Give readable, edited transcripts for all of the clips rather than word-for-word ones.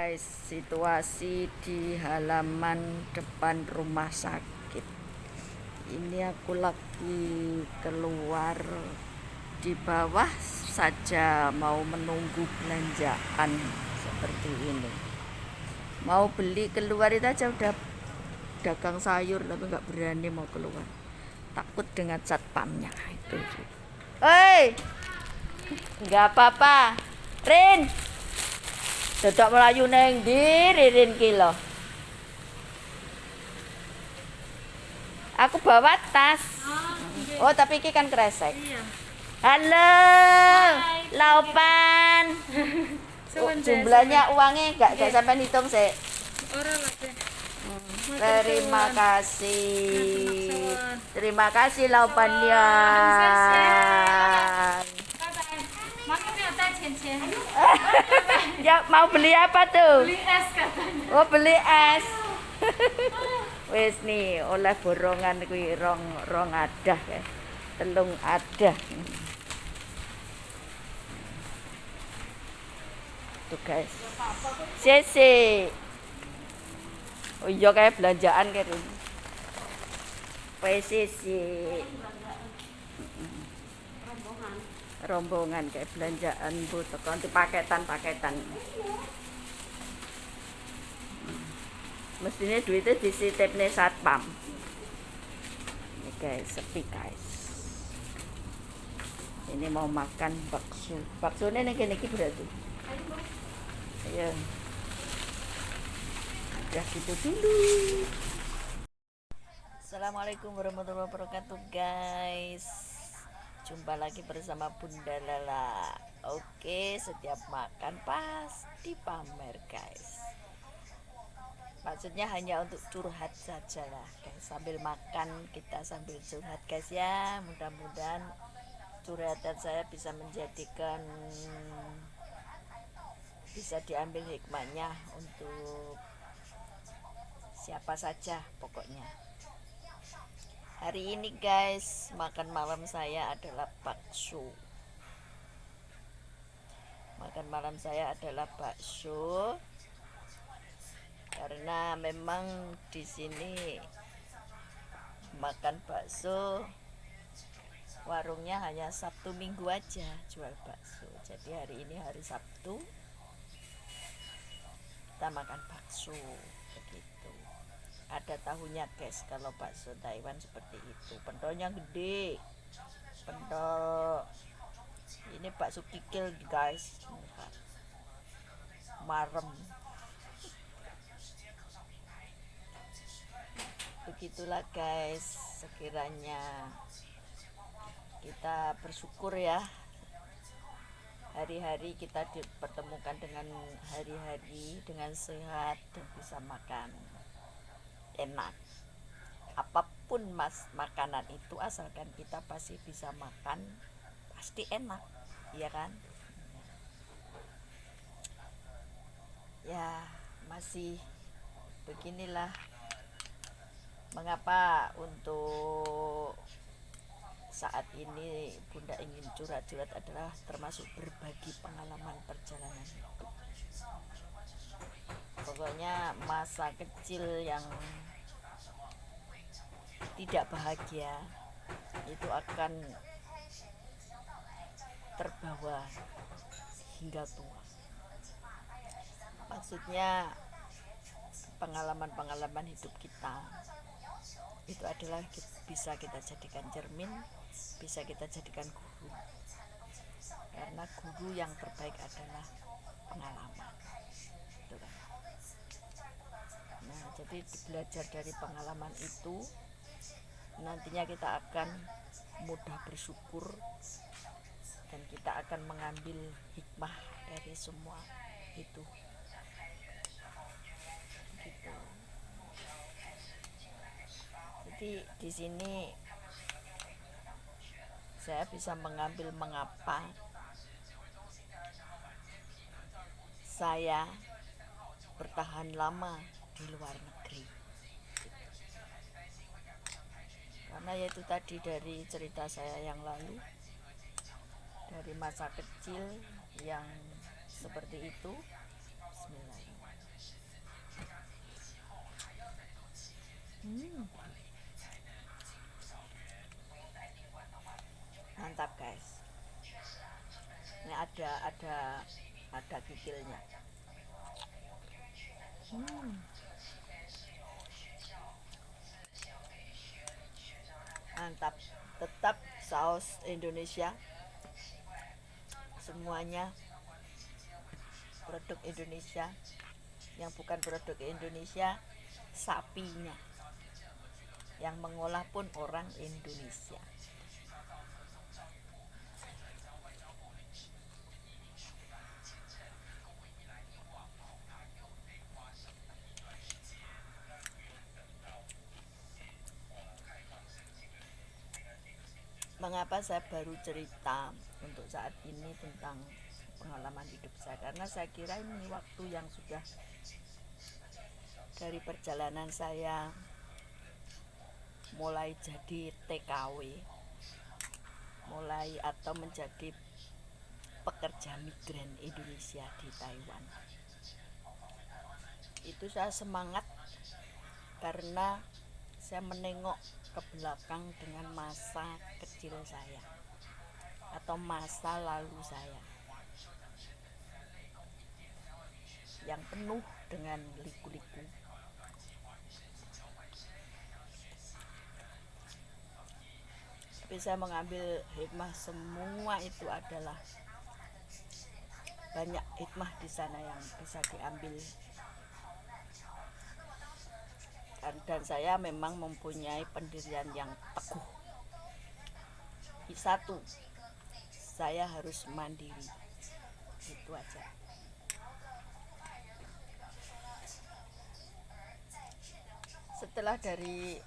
guys, situasi di halaman depan rumah sakit. Ini aku lagi keluar di bawah saja mau menunggu belanjaan seperti ini. Mau beli keluar itu aja udah dagang sayur tapi nggak berani mau keluar. Takut dengan satpamnya itu. Hei, nggak apa-apa. Rin, dadak melayu neng ndi Ririn ki lho. Aku bawa tas. Oh, tapi iki kan kresek. Iya. Halo. Hai, Laupan. Jumlahnya uangnya enggak sampai hitung sih. Orang lagi. Terima kasih. Terima kasih Laupannya. Ya, mau beli apa tuh? Beli es katanya. Oh, beli es. Wis nih oleh borongan kuwi rong adah ya. Telung adah. Tuh guys. Sese. Oh iya kayak belanjaan kayak ini. PCC. Rombongan kayak belanjaan bu tekan di paketan. Mestinya duitnya disitipne satpam. Ini guys, sepi guys. Ini mau makan bakso. Baksonya nih kene iki berarti. Ya. Udah gitu dulu. Assalamualaikum warahmatullahi wabarakatuh guys. Jumpa lagi bersama Bunda Lala. Oke, setiap makan pasti pamer guys. Maksudnya hanya untuk curhat saja lah guys. Sambil makan kita sambil curhat guys ya. Mudah-mudahan curhatan saya bisa menjadikan, bisa diambil hikmahnya untuk siapa saja pokoknya. Hari ini guys, makan malam saya adalah bakso. Makan malam saya adalah bakso. Karena memang di sini makan bakso warungnya hanya Sabtu Minggu aja jual bakso. Jadi hari ini hari Sabtu kita makan bakso begitu. Ada tahunya guys, kalau bakso Taiwan seperti itu, pentolnya gede, pentol. Ini bakso kikil guys, marem. Begitulah guys, sekiranya kita bersyukur ya, hari-hari kita dipertemukan dengan hari-hari dengan sehat dan bisa makan enak. Apapun makanan itu asalkan kita pasti bisa makan, pasti enak, iya kan? Ya, masih beginilah. Mengapa untuk saat ini Bunda ingin curhat-curhat adalah termasuk berbagi pengalaman perjalanan hidup. Pokoknya masa kecil yang tidak bahagia itu akan terbawa hingga tua. Maksudnya pengalaman-pengalaman hidup kita itu adalah bisa kita jadikan cermin, bisa kita jadikan guru. Karena guru yang terbaik adalah pengalaman. Gitu kan? Nah, jadi belajar dari pengalaman itu nantinya kita akan mudah bersyukur dan kita akan mengambil hikmah dari semua itu. Gitu. Jadi di sini saya bisa mengambil mengapa saya bertahan lama di luar negeri. Karena yaitu tadi dari cerita saya yang lalu, dari masa kecil yang seperti itu. Bismillahirrahmanirrahim. ada kikilnya. Mantap. Tetap saus Indonesia, semuanya produk Indonesia. Yang bukan produk Indonesia, sapinya yang mengolah pun orang Indonesia. Mengapa saya baru cerita untuk saat ini tentang pengalaman hidup saya? Karena saya kira ini waktu yang sudah dari perjalanan saya mulai jadi TKW, mulai atau menjadi pekerja migran Indonesia di Taiwan. Itu saya semangat karena saya menengok ke belakang dengan masa kecil saya atau masa lalu saya yang penuh dengan liku-liku. Tapi saya mengambil hikmah, semua itu adalah banyak hikmah di sana yang bisa diambil. Dan saya memang mempunyai pendirian yang teguh. Satu, saya harus mandiri. Itu aja.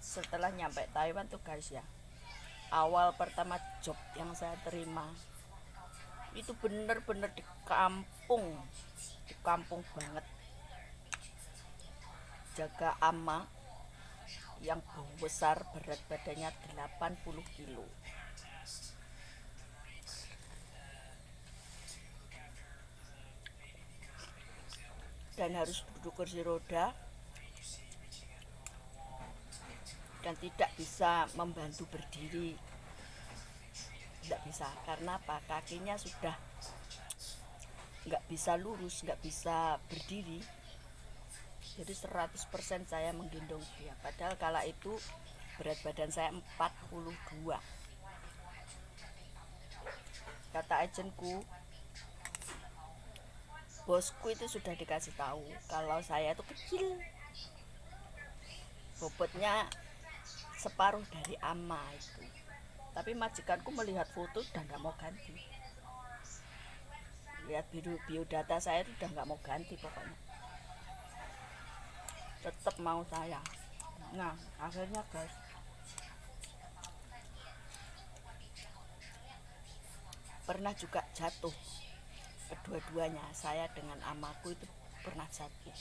Setelah nyampe Taiwan tuh guys ya, awal pertama job yang saya terima itu bener-bener di kampung banget, jaga ama yang besar, berat badannya 80 kilo. Dan harus duduk kursi roda dan tidak bisa membantu berdiri. Tidak bisa, karena apa? Kakinya sudah nggak bisa lurus, nggak bisa berdiri. Jadi 100% saya menggendong dia. Padahal kala itu berat badan saya 42. Kata agenku, bosku itu sudah dikasih tahu kalau saya itu kecil, bobotnya separuh dari ama itu. Tapi majikanku melihat foto dan nggak mau ganti. Lihat biodata saya itu udah nggak mau ganti pokoknya. Tetap mau saya. Nah akhirnya guys, pernah juga jatuh. Kedua-duanya, saya dengan amaku itu pernah jatuh.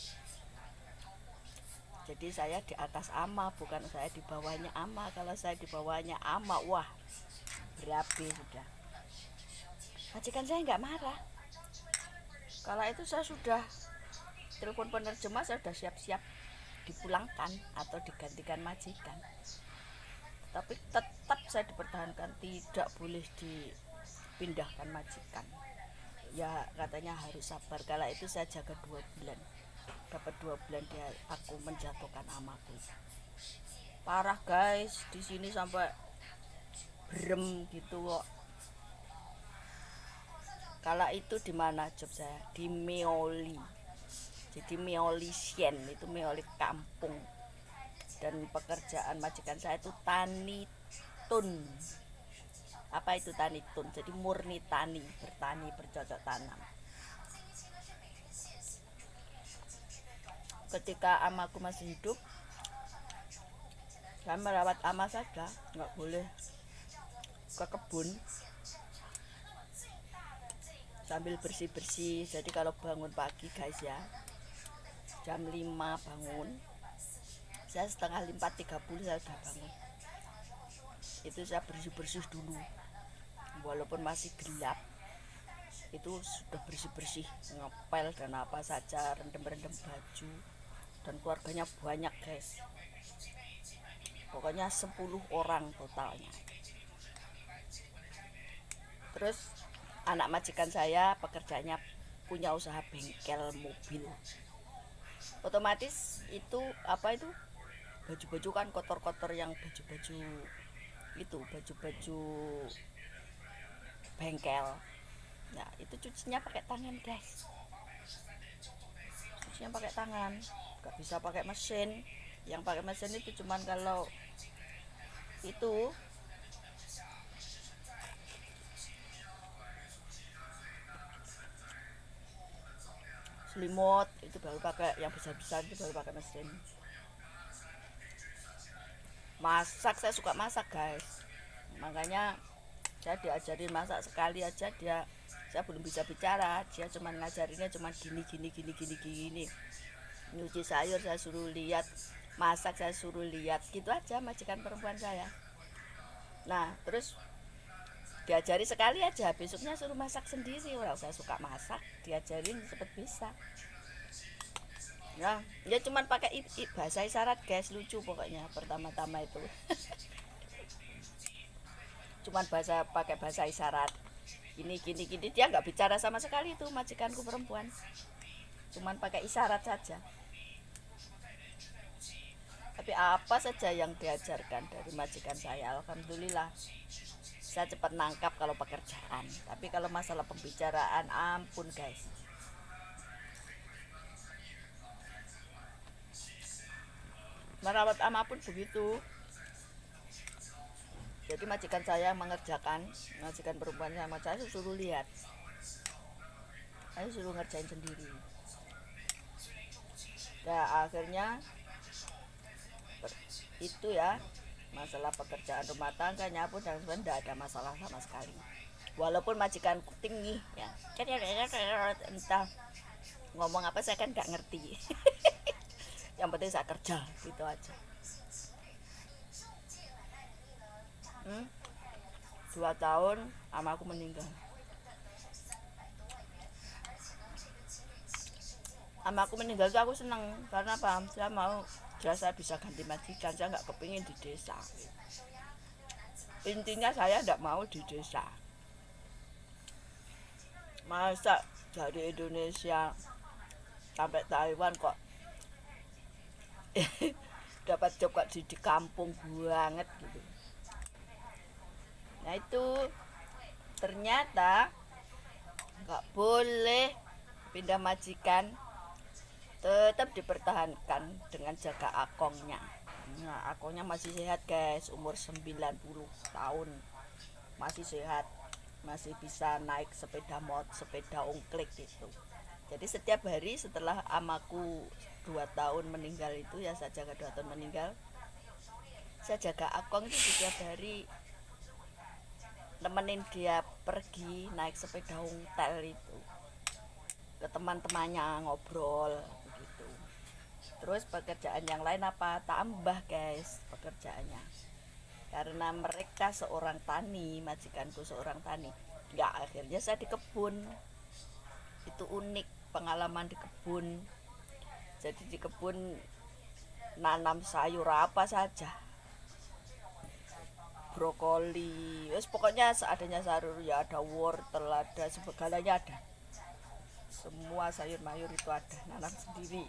Jadi saya di atas ama, bukan saya di bawahnya ama. Kalau saya di bawahnya ama, wah berapi sudah. Majikan saya nggak marah. Kala itu saya sudah telepon penerjemah, saya sudah siap-siap dipulangkan atau digantikan majikan. Tapi tetap saya dipertahankan, tidak boleh dipindahkan majikan. Ya katanya harus sabar. Kala itu saya jaga 2 bulan. Dapat 2 bulan dia aku menjatuhkan amaku. Parah guys, di sini sampai berem gitu kok. Kala itu di mana job saya? Di Meoli. Jadi Meoli Sien, itu Meoli kampung. Dan pekerjaan majikan saya itu tani tun. Apa itu tani tun? Jadi murni tani, bercocok tanam. Ketika amaku masih hidup, saya merawat ama saja, nggak boleh ke kebun sambil bersih-bersih. Jadi kalau bangun pagi guys ya, jam 5 bangun, saya setengah 4.30 saya sudah bangun. Itu saya bersih-bersih dulu, walaupun masih gelap, itu sudah bersih-bersih, ngepel dan apa saja, rendem-rendem baju. Dan keluarganya banyak guys, pokoknya 10 orang totalnya. Terus anak majikan saya pekerjaannya punya usaha bengkel mobil. Otomatis itu apa itu baju-baju kan kotor-kotor, yang baju-baju itu baju-baju bengkel. Nah itu cucinya pakai tangan guys, cucinya pakai tangan, nggak bisa pakai mesin. Yang pakai mesin itu cuman kalau itu selimut, itu baru pakai, yang besar-besar itu baru pakai mesin. Masak, saya suka masak guys, makanya saya diajarin masak sekali aja saya belum bisa bicara, dia cuma ngajarinnya cuma gini. Nyuci sayur saya suruh lihat, masak saya suruh lihat, gitu aja majikan perempuan saya. Nah terus diajari sekali aja, besoknya suruh masak sendiri. Orang saya suka masak, diajarin cepet bisa. Ya, dia cuma pakai bahasa isyarat guys, lucu pokoknya pertama-tama itu. Cuman pakai bahasa isyarat. Gini, dia nggak bicara sama sekali itu majikanku perempuan. Cuman pakai isyarat saja. Tapi apa saja yang diajarkan dari majikan saya, alhamdulillah saya cepat nangkap kalau pekerjaan. Tapi kalau masalah pembicaraan, ampun guys. Merawat ama pun begitu. Jadi majikan saya mengerjakan, majikan perempuan saya suruh lihat, saya suruh ngerjain sendiri. Ya akhirnya itu ya, masalah pekerjaan rumah tangga, nyapu dan sebagainya tidak ada masalah sama sekali. Walaupun majikanku tinggi ya, entah ngomong apa saya kan nggak ngerti. Yang penting saya kerja, gitu aja. 2 tahun ama aku meninggal. Ama aku meninggal itu aku seneng, karena apa? Saya mau saya bisa ganti majikan, saya nggak kepingin di desa. Intinya saya tidak mau di desa. Masa dari Indonesia sampai Taiwan kok dapat job kok di kampung banget gitu. Nah itu ternyata nggak boleh pindah majikan, tetap dipertahankan dengan jaga akongnya. Nah akongnya masih sehat guys, umur 90 tahun masih sehat, masih bisa naik sepeda sepeda ongklek gitu. Jadi setiap hari setelah amaku 2 tahun meninggal itu ya, saya jaga 2 tahun meninggal, saya jaga akong itu setiap hari, nemenin dia pergi naik sepeda ontel itu ke teman-temannya, ngobrol begitu. Terus pekerjaan yang lain apa, tambah guys pekerjaannya, karena mereka seorang tani, majikanku seorang tani. Nggak, akhirnya saya di kebun. Itu unik pengalaman di kebun. Jadi di kebun nanam sayur apa saja, brokoli, wes pokoknya seadanya sayur ya, ada wortel, ada segalanya ada. Semua sayur mayur itu ada, nanam sendiri.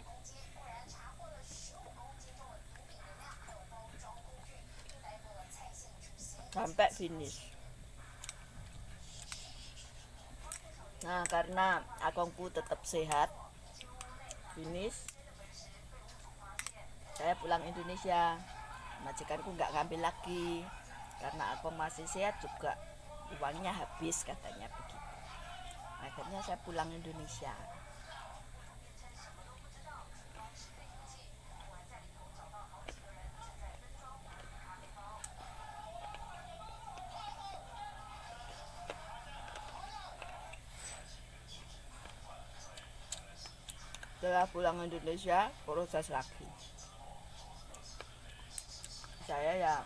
Sampai finish. Nah karena akongku tetap sehat, finish, saya pulang Indonesia. Majikanku nggak ngambil lagi karena aku masih sehat juga, uangnya habis katanya begitu. Akhirnya saya pulang Indonesia. Setelah pulang Indonesia proses lagi. Saya ya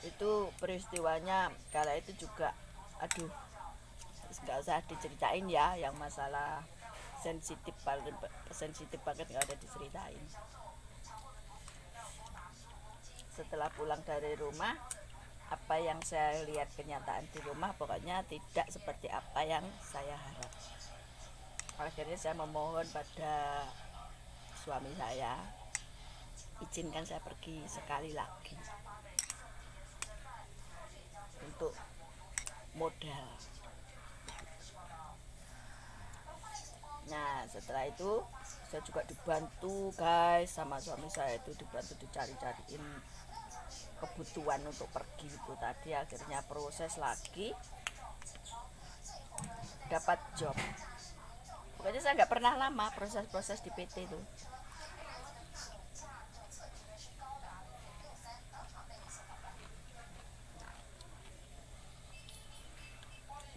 itu peristiwanya kala itu juga, aduh nggak usah diceritain ya, yang masalah sensitif banget nggak ada diceritain. Setelah pulang dari rumah apa yang saya lihat kenyataan di rumah pokoknya tidak seperti apa yang saya harap. Akhirnya saya memohon pada suami saya, izinkan saya pergi sekali lagi untuk modal. Nah setelah itu saya juga dibantu guys sama suami saya, itu dibantu dicari-cariin kebutuhan untuk pergi itu tadi. Akhirnya proses lagi dapat job. Pokoknya saya nggak pernah lama proses-proses di PT itu.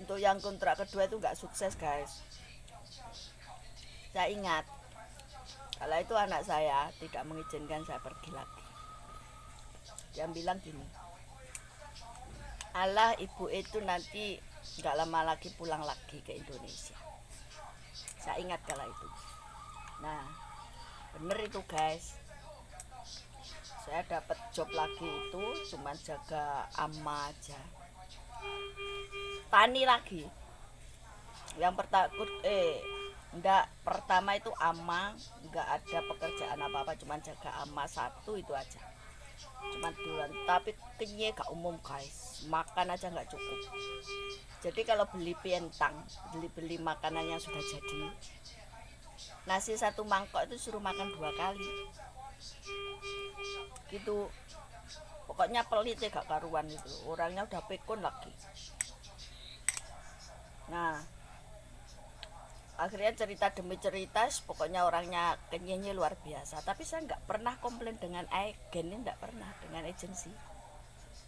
Untuk yang kontrak kedua itu nggak sukses guys. Saya ingat kalau itu anak saya tidak mengizinkan saya pergi lagi. Dia bilang gini, alah ibu itu nanti nggak lama lagi pulang lagi ke Indonesia. Saya ingat kala itu. Nah bener itu guys, saya dapat job lagi itu cuman jaga ama aja, tani lagi. Yang pertama itu ama, nggak ada pekerjaan apa-apa, cuman jaga ama satu itu aja, cuman bulan. Tapi kenyek gak umum guys, makan aja nggak cukup. Jadi kalau beli pientang, beli makanannya sudah jadi, nasi satu mangkok itu suruh makan 2 kali gitu. Pokoknya pelit ya gak karuan itu, orangnya udah pikun lagi. Nah akhirnya cerita demi cerita, pokoknya orangnya kenyanya luar biasa. Tapi saya nggak pernah komplain dengan agen, ini nggak pernah, dengan agensi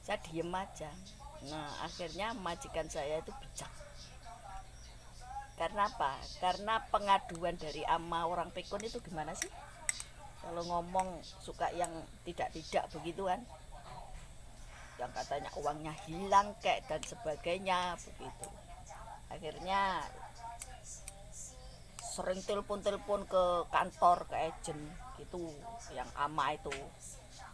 saya diem aja. Nah akhirnya majikan saya itu bijak. Karena apa? Karena pengaduan dari ama orang pikun itu gimana sih, kalau ngomong suka yang tidak begitu kan, yang katanya uangnya hilang kayak dan sebagainya begitu. Akhirnya sering telepon ke kantor, ke agen gitu, yang ama itu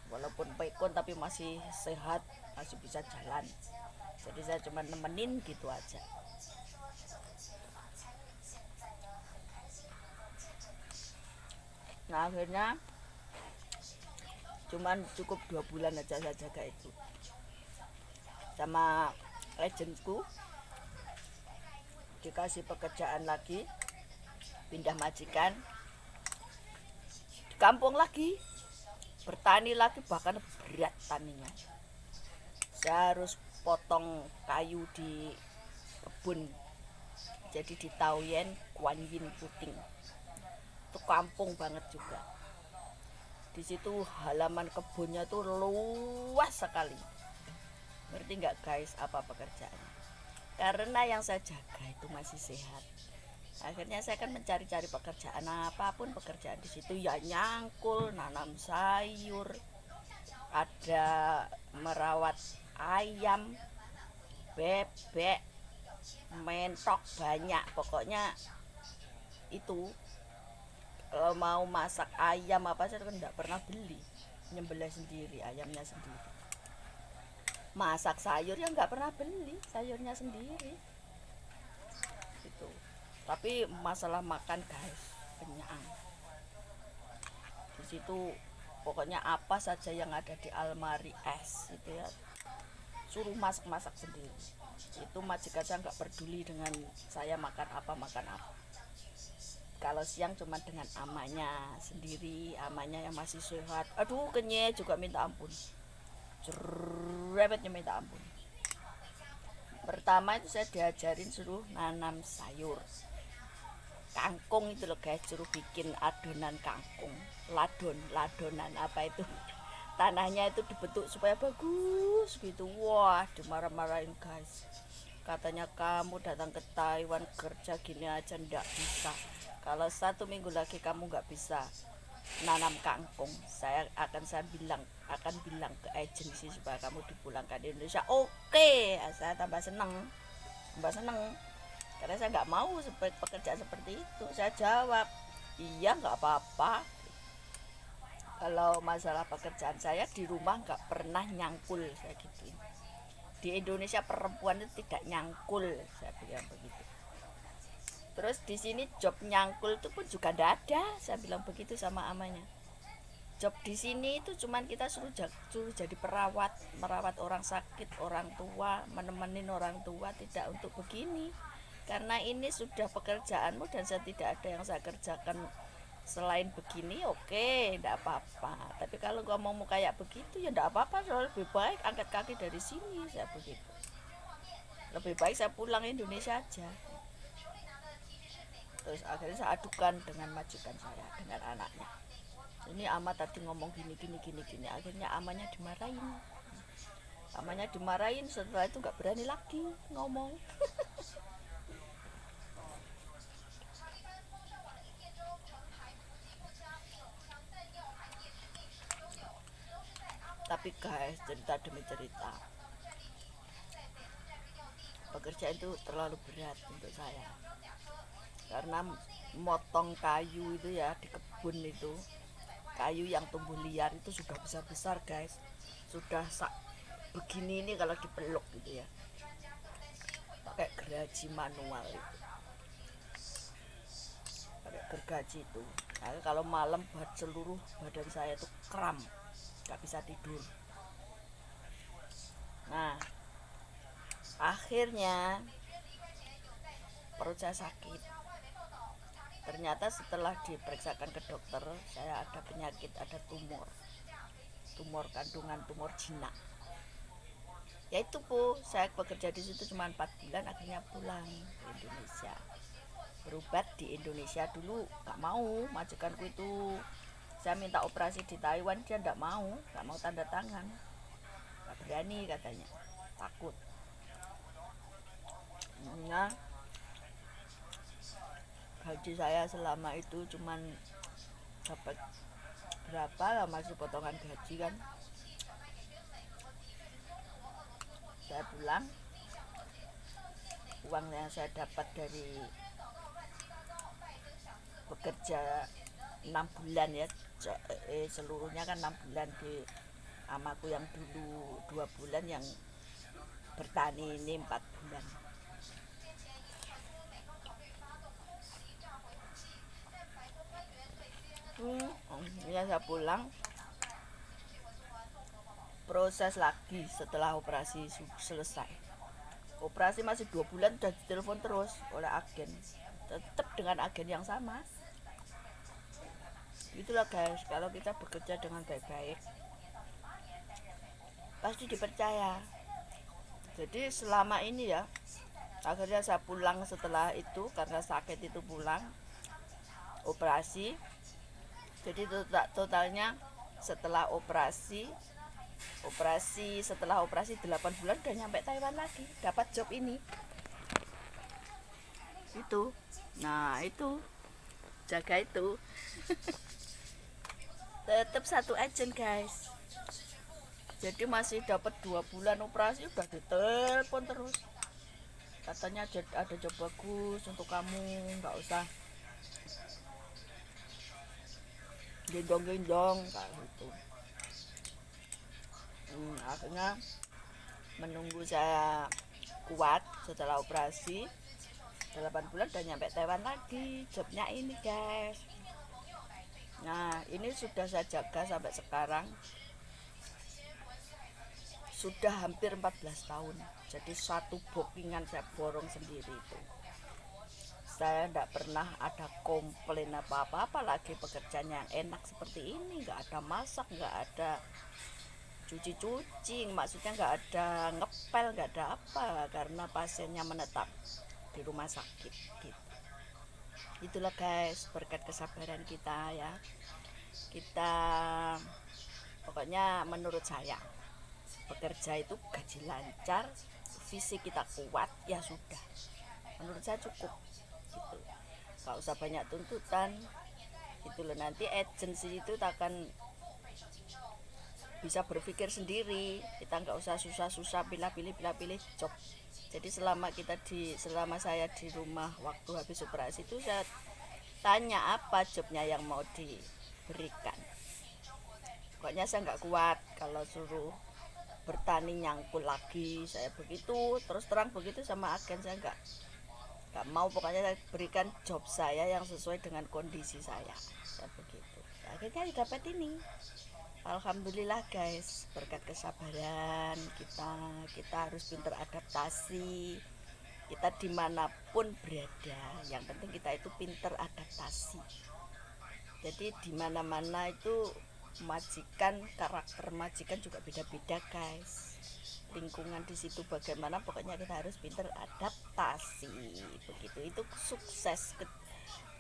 walaupun pikun tapi masih sehat, masih bisa jalan. Jadi saya cuma nemenin gitu aja. Nah akhirnya cuman cukup 2 bulan aja saya jaga itu sama agenku. Dikasih pekerjaan lagi, pindah majikan di kampung lagi, bertani lagi, bahkan berat taninya. Saya harus potong kayu di kebun, jadi di Taoyen Kuan Yin Puting. Itu kampung banget juga. Di situ halaman kebunnya tuh luas sekali. Ngerti nggak guys apa pekerjaannya? Karena yang saya jaga itu masih sehat. Akhirnya saya kan mencari-cari pekerjaan, apapun pekerjaan di situ, ya nyangkul, nanam sayur, ada merawat ayam, bebek, mentok, banyak. Pokoknya itu kalau mau masak ayam apa saya kan enggak pernah beli, nyembelih sendiri ayamnya sendiri. Masak sayur ya nggak pernah beli, sayurnya sendiri gitu. Tapi masalah makan guys, kenyang di situ. Pokoknya apa saja yang ada di almari es itu ya suruh masak sendiri. Itu majikan saya nggak peduli dengan saya makan apa. Kalau siang cuma dengan amanya sendiri, amanya yang masih sehat. Aduh kenyek juga minta ampun, cerewetnya minta ampun. Pertama itu saya diajarin suruh nanam sayur, kangkung itu loh guys, suruh bikin adonan kangkung, ladonan apa itu, tanahnya itu dibentuk supaya bagus gitu. Wah dimarah-marahin guys, katanya kamu datang ke Taiwan kerja gini aja ndak bisa, kalau 1 minggu lagi kamu nggak bisa nanam kangkung, saya bilang ke agensi supaya kamu dipulangkan di Indonesia. Oke, saya tambah seneng karena saya nggak mau pekerjaan seperti itu. Saya jawab iya nggak apa-apa. Kalau masalah pekerjaan saya di rumah nggak pernah nyangkul, saya gituin. di Indonesia perempuan itu tidak nyangkul, saya bilang begitu. Terus di sini job nyangkul itu pun juga tidak ada, saya bilang begitu sama amanya. Job di sini itu cuman kita suruh jadi perawat, merawat orang sakit, orang tua, menemenin orang tua, tidak untuk begini. Karena ini sudah pekerjaanmu dan saya tidak ada yang saya kerjakan selain begini, oke, tidak apa-apa. Tapi kalau kamu mau kayak begitu ya tidak apa-apa, soalnya lebih baik angkat kaki dari sini, saya begitu. Lebih baik saya pulang Indonesia aja. Terus akhirnya saya adukan dengan majikan saya, dengan anaknya. Ini ama tadi ngomong gini. Akhirnya amanya dimarahin. Setelah itu nggak berani lagi ngomong. Tapi guys, cerita demi cerita, pekerjaan itu terlalu berat untuk saya. Karena motong kayu itu ya di kebun itu, kayu yang tumbuh liar itu sudah besar-besar guys, sudah begini ini kalau dipeluk gitu ya, pakai gergaji manual itu, pakai gergaji itu. Nah, kalau malam seluruh badan saya itu kram, nggak bisa tidur. Nah, akhirnya perut saya sakit. Ternyata setelah diperiksakan ke dokter, saya ada penyakit, ada tumor kandungan, tumor jinak. Ya itu Bu, saya bekerja di situ cuma 4 bulan, akhirnya pulang ke Indonesia. Berobat di Indonesia dulu, nggak mau, majikanku itu. Saya minta operasi di Taiwan, dia nggak mau tanda tangan, nggak berani katanya, takut. Nah, gaji saya selama itu cuman dapat berapa lah, masih potongan gaji kan. Saya pulang, uang yang saya dapat dari bekerja 6 bulan ya, seluruhnya kan 6 bulan di amaku yang dulu 2 bulan, yang bertani ini 4 bulan. Ya saya pulang, proses lagi setelah operasi selesai. Operasi masih 2 bulan udah ditelepon terus oleh agen, tetap dengan agen yang sama. Itulah guys, kalau kita bekerja dengan baik-baik pasti dipercaya. Jadi selama ini ya, akhirnya saya pulang setelah itu karena sakit itu, pulang operasi. Jadi totalnya setelah operasi 8 bulan udah nyampe Taiwan lagi, dapat job ini. Itu. Nah, itu. Jaga itu. Tetap satu agent, guys. Jadi masih dapat 2 bulan operasi udah ditelepon terus. Katanya ada job bagus untuk kamu, nggak usah gendong-gendong kayak gitu. Akhirnya menunggu saya kuat setelah operasi 8 bulan udah nyampe Taiwan lagi, jobnya ini guys. Nah, ini sudah saya jaga sampai sekarang, sudah hampir 14 tahun. Jadi satu bookingan saya borong sendiri itu. Saya tidak pernah ada komplain apa-apa, apalagi pekerjaan yang enak seperti ini. Nggak ada masak, nggak ada cuci-cuci, maksudnya nggak ada ngepel, nggak ada apa, karena pasiennya menetap di rumah sakit gitu. Itulah guys, berkat kesabaran kita ya. Kita pokoknya menurut saya bekerja itu gaji lancar, fisik kita kuat, ya sudah. Menurut saya cukup gitu. Gak usah banyak tuntutan gitu loh. Nanti agensi itu akan bisa berpikir sendiri, kita nggak usah susah-susah pilih-pilih job. Jadi selama saya di rumah waktu habis operasi itu, saya tanya apa jobnya yang mau diberikan. Pokoknya saya nggak kuat kalau suruh bertani nyangkul lagi. Saya begitu terus terang begitu sama agen, saya nggak mau, pokoknya saya berikan job saya yang sesuai dengan kondisi saya begitu. Akhirnya dapat ini. Alhamdulillah guys, berkat kesabaran kita harus pintar adaptasi. Kita dimanapun berada, yang penting kita itu pintar adaptasi. Jadi dimana-mana itu majikan, karakter majikan juga beda-beda guys. Lingkungan di situ bagaimana, pokoknya kita harus pintar adaptasi. Begitu, itu sukses.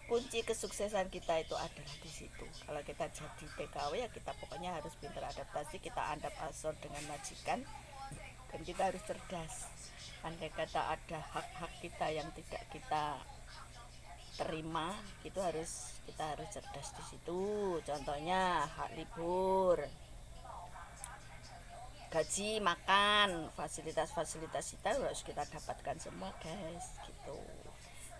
Kunci kesuksesan kita itu adalah di situ. Kalau kita jadi TKW ya kita pokoknya harus pintar adaptasi, kita adap asor dengan majikan, dan kita harus cerdas. Andai kata ada hak-hak kita yang tidak kita terima, kita harus cerdas di situ. Contohnya hak libur, gaji, makan, fasilitas-fasilitas kita harus kita dapatkan semua guys gitu.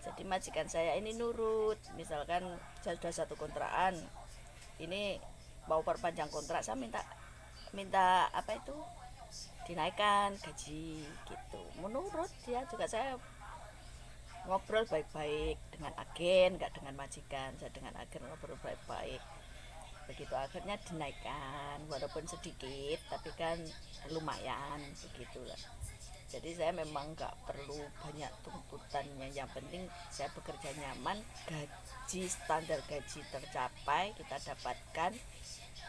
Jadi majikan saya ini nurut, misalkan saya sudah satu kontrakan, ini mau perpanjang kontrak, saya minta apa itu, dinaikkan gaji gitu. Menurut dia juga. Saya ngobrol baik-baik dengan agen, nggak dengan majikan. Saya dengan agen ngobrol baik-baik, begitu akhirnya dinaikkan, walaupun sedikit tapi kan lumayan begitulah. Jadi saya memang nggak perlu banyak tuntutannya, yang penting saya bekerja nyaman, gaji, standar gaji tercapai, kita dapatkan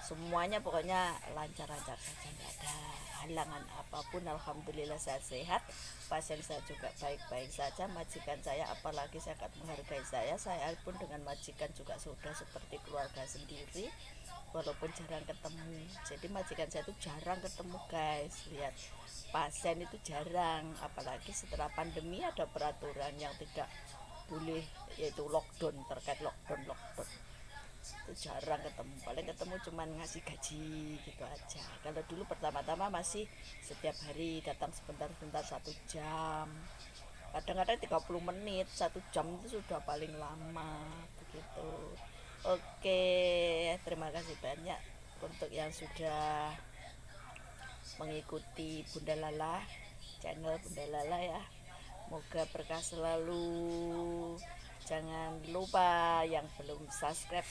semuanya, pokoknya lancar-lancar saja, nggak ada halangan apapun. Alhamdulillah saya sehat, pasien saya juga baik-baik saja, majikan saya apalagi sangat menghargai saya pun dengan majikan juga sudah seperti keluarga sendiri, walaupun jarang ketemu. Jadi majikan saya itu jarang ketemu guys, lihat, pasien itu jarang, apalagi setelah pandemi ada peraturan yang tidak boleh, yaitu lockdown, terkait lockdown itu jarang ketemu, paling ketemu cuman ngasih gaji gitu aja. Kalau dulu pertama-tama masih setiap hari datang sebentar-sebentar 1 jam, kadang-kadang 30 menit, 1 jam itu sudah paling lama begitu. Oke, terima kasih banyak untuk yang sudah mengikuti Bunda Lala, channel Bunda Lala ya. Moga berkah selalu. Jangan lupa yang belum subscribe,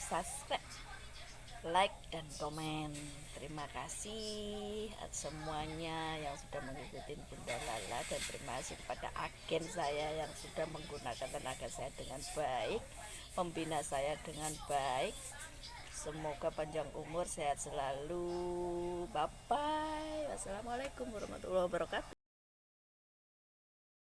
like dan komen. Terima kasih semuanya yang sudah mengikuti Bunda Lala, dan terima kasih kepada agen saya yang sudah menggunakan tenaga saya dengan baik, membina saya dengan baik. Semoga panjang umur, sehat selalu. Bye bye. Wassalamualaikum warahmatullahi wabarakatuh.